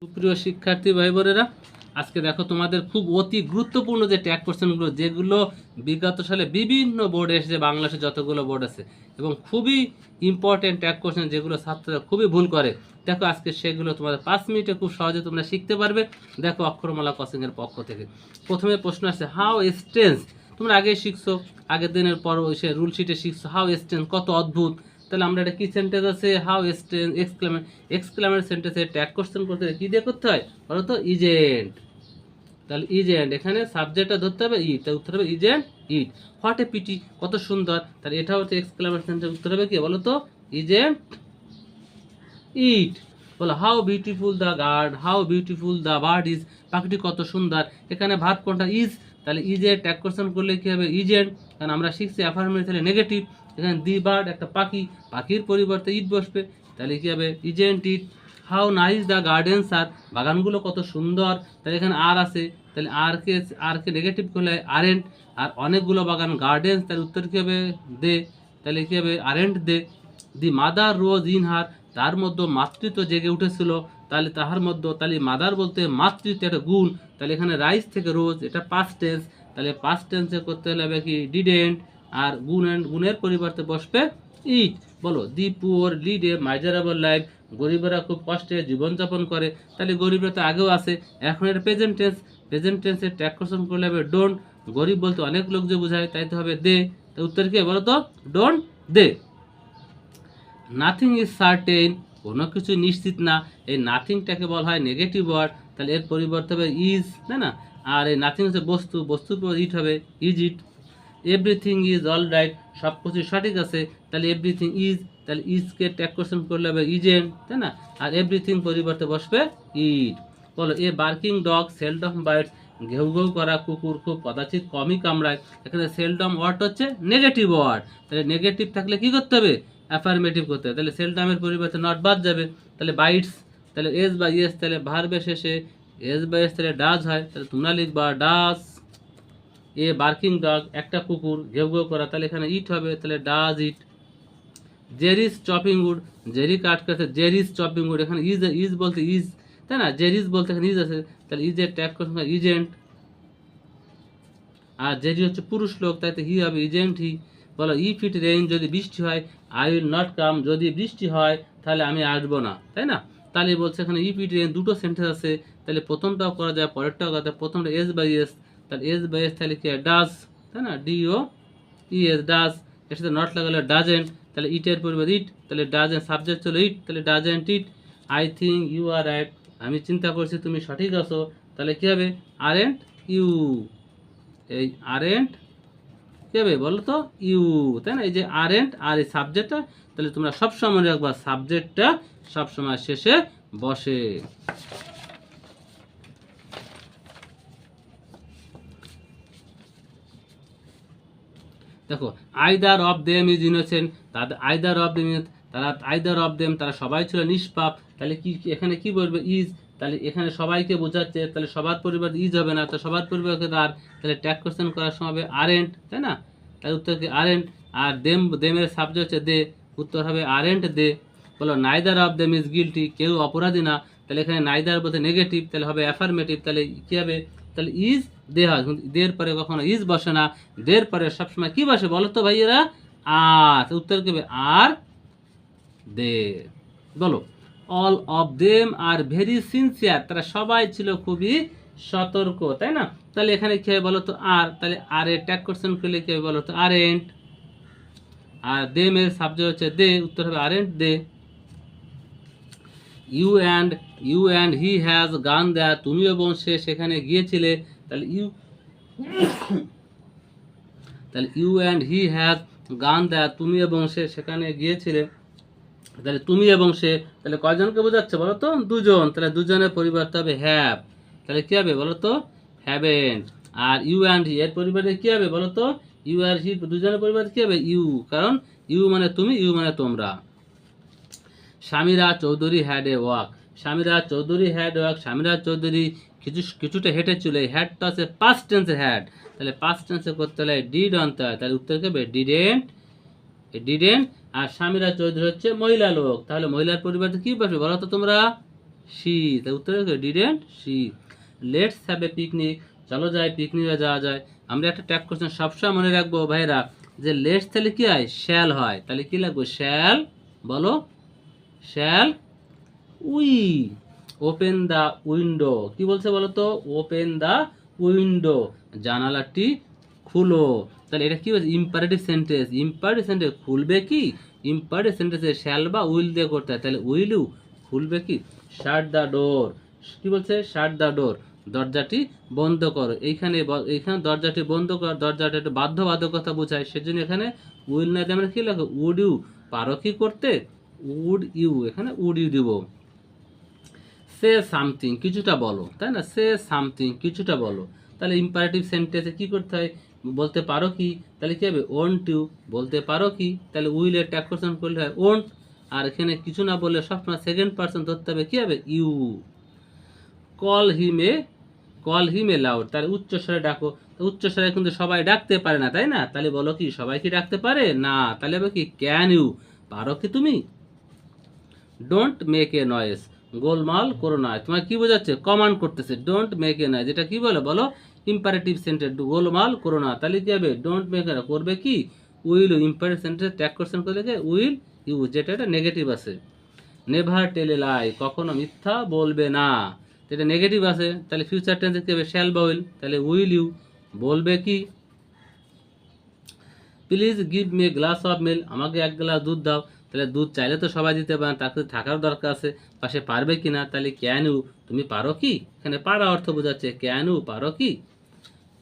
সুপ্রিয় শিক্ষার্থী ভাই বোনেরা, আজকে দেখো তোমাদের খুব অতি গুরুত্বপূর্ণ যে ট্যাগ কোশ্চেনগুলো যেগুলো বিগত সালে বিভিন্ন বোর্ডে এসেছে, বাংলাদেশে যতগুলো বোর্ড আছে এবং খুবই ইম্পর্টেন্ট ট্যাগ কোশ্চেন যেগুলো ছাত্ররা খুবই ভুল করে। দেখো আজকে সেগুলো তোমাদের 5 মিনিটে খুব সহজে তোমরা শিখতে পারবে। দেখো অক্ষরমালা কোচিংয়ের পক্ষ থেকে প্রথমে প্রশ্ন আছে হাউ স্টেন্স। তোমরা আগে শিখছো, আগের দিনের পর সে রুল শিটে শিখছো হাউ স্টেন্স কত অদ্ভুত। তাহলে আমরা এটা কি সেন্টেন্স আছে হাউ স্টেন্স এক্সক্লেমের সেন্টেন্সে ট্যাগ কোশ্চেন করতে কি দিয়ে করতে হয় বলো তো? ইজেন্ট। তাহলে ইজেন্ট এখানে সাবজেক্টটা ধরতে হবে ইট, তাহলে উত্তর হবে isn't it. What a pity কত সুন্দর, তাহলে এটা হচ্ছে এক্সক্লেমের সেন্টেন্স, উত্তর হবে কি বলো তো? Isn't it. বলো how beautiful the guard, how beautiful the bird is, পাখিটি কত সুন্দর। এখানে ভার্ব কোনটা? ইজ, তাহলে ইজে ট্যাগ কোশ্চেন করলে কি হবে? ইজেন্ট। কারণ আমরা শিখছি অ্যাফার্মেটিভ তাহলে নেগেটিভ। এখানে দি বার্ড একটা পাখি, পাখির পরিবর্তে ইট বসবে, তাহলে কি হবে? Isn't it. How nice the gardens are, বাগানগুলো কত সুন্দর, তাহলে এখানে আর আছে, তাহলে আর কে নেগেটিভ করলে আরেন্ট। আর অনেকগুলো বাগান গার্ডেন্স, তাহলে উত্তর কি হবে? দে, তাহলে কি হবে? Aren't they. The mother rose in her, তার মধ্যে মাতৃত্ব জেগে উঠেছিল, তাহলে তাহার মধ্যে, তাহলে মাদার বলতে মাতৃত্ব একটা গুণ, তাহলে এখানে রাইস থেকে রোজ এটা পাস্ট টেন্স, তাহলে পাস্ট টেন্সে করতে হলে কি? ডিডেন্ট। আর গুণের পরিবর্তে বসবে ইট। বলো the poor lead a miserable life, গরিবেরা খুব কষ্টে জীবনযাপন করে, তাহলে গরিবরা তো আগেও আছে, এখন এটা প্রেজেন্ট টেন্স, প্রেজেন্ট টেন্সে ট্যাগ কোশ্চেন করলে হবে ডোন্ট। গরিব বলতে অনেক লোক যে বোঝায়, তাই তো হবে দে, তো উত্তর কি বলো তো? Don't they. Nothing is certain, কোনো কিছু নিশ্চিত না, এই নাথিংটাকে বলা হয় নেগেটিভ ওয়ার্ড, তাহলে এর পরিবর্তে হবে ইজ, তাই না? আর এই নাথিং হচ্ছে বস্তু, বস্তুর পর ইট হবে is it. Everything is all right, সব কিছু সঠিক আছে, তাহলে এভরিথিং ইজ, তাহলে ইজকে ট্যাগ কোশ্চেন করলে হবে ইজেন্ট, তাই না? আর এভরিথিং পরিবর্তে বসবে ইট। বলো a barking dog seldom bites, ঘেউ ঘেউ করা কুকুর খুব কদাচিৎ কমই কামড়ায়, এখানে সেলডম ওয়ার্ড হচ্ছে নেগেটিভ ওয়ার্ড, তাহলে নেগেটিভ থাকলে কি করতে হবে? অ্যাফার্মেটিভ করতে হবে, তাহলে সেলডামের পরিবর্তে নট বাদ যাবে, তাহলে বাইটস, তাহলে এস বা ইয়েস, তাহলে ভার্বের শেষে এস বা এস তাহলে ডাজ হয়, তাহলে তোমরা লিখবা ডাজ। এ বার্কিং ডগ একটা কুকুর ঘেউ ঘেউ করা, তাহলে এখানে ইট হবে, তাহলে does it. Jerry's chopping wood, Jerry cut করতে জেরিস চপিং উড, এখানে ইজ বলতে ইজ, তাই না? জেরিস বলতে এখানে ইজ আছে, তাহলে ইজের ট্যাগ করতে ইজেন্ট। আর জেরি হচ্ছে পুরুষ লোক, তাই তো হি হবে ইজেন্ট হি। বলো ইফ ইট রেইন, যদি বৃষ্টি হয়, আই উইল নট কাম, যদি বৃষ্টি হয় তাহলে আমি আসবো না, তাই না? তাহলে বলছে এখানে ইফ ইট রেইন দুটো সেন্টেন্স আছে, তাহলে প্রথমটাও করা যায় পরেরটাও করা যায়, প্রথমটা এস বাই এস, তাহলে এস বাই এস তাহলে কি ডাজ, তাই না? ডিও ই এস ডাজ, এর সাথে নট লাগালে ডাজেন্ট, তাহলে ইটের পরিবর্তে ইট, তাহলে ডাজেন্ট সাবজেক্ট চলো ইট, তাহলে doesn't it. I think you are right, আমি চিন্তা করছি তুমি সঠিক আছো, তাহলে কি হবে? Aren't you. এই আরেন্ট কি হবে বলো তো? ইউ, তাই না? এই যে আরেন্ট আর এই সাবজেক্টটা, তাহলে তোমরা সবসময় রাখবা সাবজেক্টটা সবসময় শেষে বসে। দেখো either of them is innocent, তাদের আইদার অফ দেম, তারা আইদার অফ দেম তারা সবাই ছিল নিষ্পাপ, তাহলে কি এখানে কি বলবে? ইজ, তাহলে এখানে সবাইকে বোঝাচ্ছে, তাহলে সবার পরিবর্তে ইজ হবে না, তো সবার পরিবর্তে আর, তাহলে ট্যাগ কোশ্চেন করার সময় হবে আরেন্ট, তাই না? তাহলে উত্তর কি আরেন্ট। আর দেমের সাবজেক্ট হচ্ছে দে, উত্তর হবে আরেন্ট দে। বলো neither of them is guilty, কেউ অপরাধী না, তাহলে এখানে নাইদার বলতে নেগেটিভ, তাহলে হবে অ্যাফার্মেটিভ, তাহলে কি হবে? তাহলে ইজ দে হয়, দের পরে কখনো ইজ বসে না, দের পরে সবসময় কি বসে বলো তো ভাইয়েরা? আর, উত্তর কি হবে? আর দে। বলো all of them are very sincere, তারা সবাই ছিল খুবই সতর্ক, তাই না? তাহলে এখানে কি হবে বলো তো? আর, তাহলে আর এ ট্যাগ কোশ্চেন করলে কি হবে বলো তো? আরেন্ট। আর দেম এর সাবজেক্ট হচ্ছে দে, উত্তর হবে aren't they. You and he has gone there, তুমি এবং সে সেখানে গিয়েছিলে, তাহলে you and he has gone there, তুমি এবং সে সেখানে গিয়েছিলে, তাহলে তুমি এবং সে, তাহলে কয়জনকে বোঝাচ্ছে বলো তো? দুজন, তাহলে দুজনের পরিবর্তে হবে হ্যাভ, তাহলে কি হবে বলো তো? হ্যাভেন্ট। আর ইউ অ্যান্ড হি এর পরিবর্তে কি হবে বলো তো? ইউ আর হি দুজনের পরিবর্তে কি হবে? ইউ, কারণ ইউ মানে তুমি, ইউ মানে তোমরা। স্বামীরা চৌধুরী হ্যাড এ ওয়াক, স্বামীরা চৌধুরী হ্যাড ওয়াক, স্বামীরা চৌধুরী কিছুটা হেঁটেছিল, এই হ্যাডটা আছে পাস্ট টেন্সে হ্যাড, তাহলে পাস্ট টেন্সে করতে হলে ডিড আনতে হয়, তাহলে উত্তর কি হবে? Didn't, didn't. আর স্বামীরা চৌধুরী হচ্ছে মহিলা লোক, তাহলে মহিলার পরিবর্তে কি বসবে বলো তো তোমরা? সি, তার উত্তর didn't C. Let's have a picnic, চলো যাই পিকনিকে যাওয়া যায়। আমরা একটা ট্যাগ কোশ্চেন সবসময় মনে রাখবো ভাইরা, যে লেটস তাহলে কি হয়, শ্যাল হয়, তাহলে কি লাগবে, শ্যাল, বলো shall we open the window. কি বলছে বলো তো, ওপেন দ্য উইন্ডো, জানালাটি খুলো। তাহলে এটা কি বলছে, ইম্পারেটিভ সেন্টেন্স। ইম্পারেটিভ সেন্টেন্স খুলবে কি, ইম্পারেটিভ সেন্টেন্সে শ্যাল বা উইল দিয়ে করতে হয়, তাহলে উইল ইউ খুলবে কি, শাট দ্য ডোর। কি বলছে, শাট দ্য ডোর, দরজাটি বন্ধ করো। এইখানে দরজাটি বন্ধ কর, দরজাটা একটু বাধ্যবাধকতা বোঝায়, সেজন্য এখানে উইল না দিয়ে আমরা কি লাগবে, উড ইউ, পারো কি করতে, উড ইউ, এখানে উড ইউ দিব। সে সামথিং, কিছুটা বলো, তাই না, সে সামথিং, কিছুটা বলো। তাহলে ইম্পারেটিভ সেন্টেন্সে কি করতে হয়, বলতে পারো কি, তাহলে কি হবে, ওন্ট ইউ, বলতে পারো কি, তাহলে উইলের ট্যাগ কোশ্চেন করলে হয় ওন্ট। আর এখানে কিছু না বললে সবসময় সেকেন্ড পার্সন ধরতে হবে, কি হবে, you. Call him a, call him এ লাউড, তাহলে উচ্চস্বরে ডাকো। উচ্চস্বরে কিন্তু সবাই ডাকতে পারে না, তাই না, তাহলে বলো কি, সবাই কি ডাকতে পারে না, তাহলে হবে কি, ক্যান ইউ, পারো কি তুমি। ডোন্ট মেক এ নয়েজ, গোলমাল করো না, তোমার কি বোঝাচ্ছে, কমান্ড করতেছে, ডোন্ট মেক এ নয়েজ, এটা কি বলে বলো, ইম্পারেটিভ সেন্টেন্স, গোলমাল করো না, তাহলে কি হবে, ডোন্ট মেক এ, করবে কি, will, imperative sentence tag question করলে কি, উইল ইউ, যেটা এটা নেগেটিভ আছে। নেভার টেল এ লাই, কখনো মিথ্যা বলবে না, যেটা নেগেটিভ আছে, তাহলে ফিউচার টেন্সে কি হবে, শ্যাল বা উইল, তাহলে উইল ইউ, বলবে কি। Please give me a glass of milk, আমাকে এক গ্লাস দুধ দাও, তাহলে দুধ চাইলে তো সবাই দিতে পারে, তার কাছে থাকার দরকার আছে, পাশে পারবে কি না, তাহলে ক্যান ইউ, তুমি পারো কি, এখানে পারা অর্থ বোঝাচ্ছে, ক্যান ইউ, পারো কি।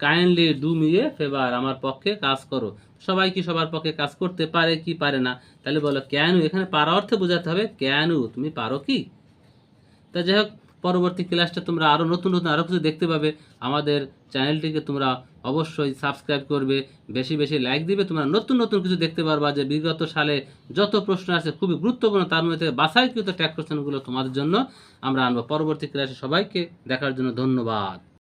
Kindly do me a favour, আমার পক্ষে কাজ করো, সবাই কি সবার পক্ষে কাজ করতে পারে কি পারে না, তাহলে বলো ক্যান ইউ, এখানে পারা অর্থে বোঝাতে হবে, ক্যান ইউ, তুমি পারো কি। তা যাই হোক, পরবর্তী ক্লাসটা তোমরা আরও নতুন নতুন আরও কিছু দেখতে পাবে। আমাদের চ্যানেলটিকে তোমরা অবশ্যই সাবস্ক্রাইব করবে, বেশি বেশি লাইক দিবে, তোমরা নতুন নতুন কিছু দেখতে পারবা, যে বিগত সালে যত প্রশ্ন আছে খুবই গুরুত্বপূর্ণ, তার মধ্যে থেকে বাছাইকৃত ট্যাগ কোশ্চেনগুলো তোমাদের জন্য আমরা আনবো। পরবর্তী ক্লাসে সবাইকে দেখার জন্য ধন্যবাদ।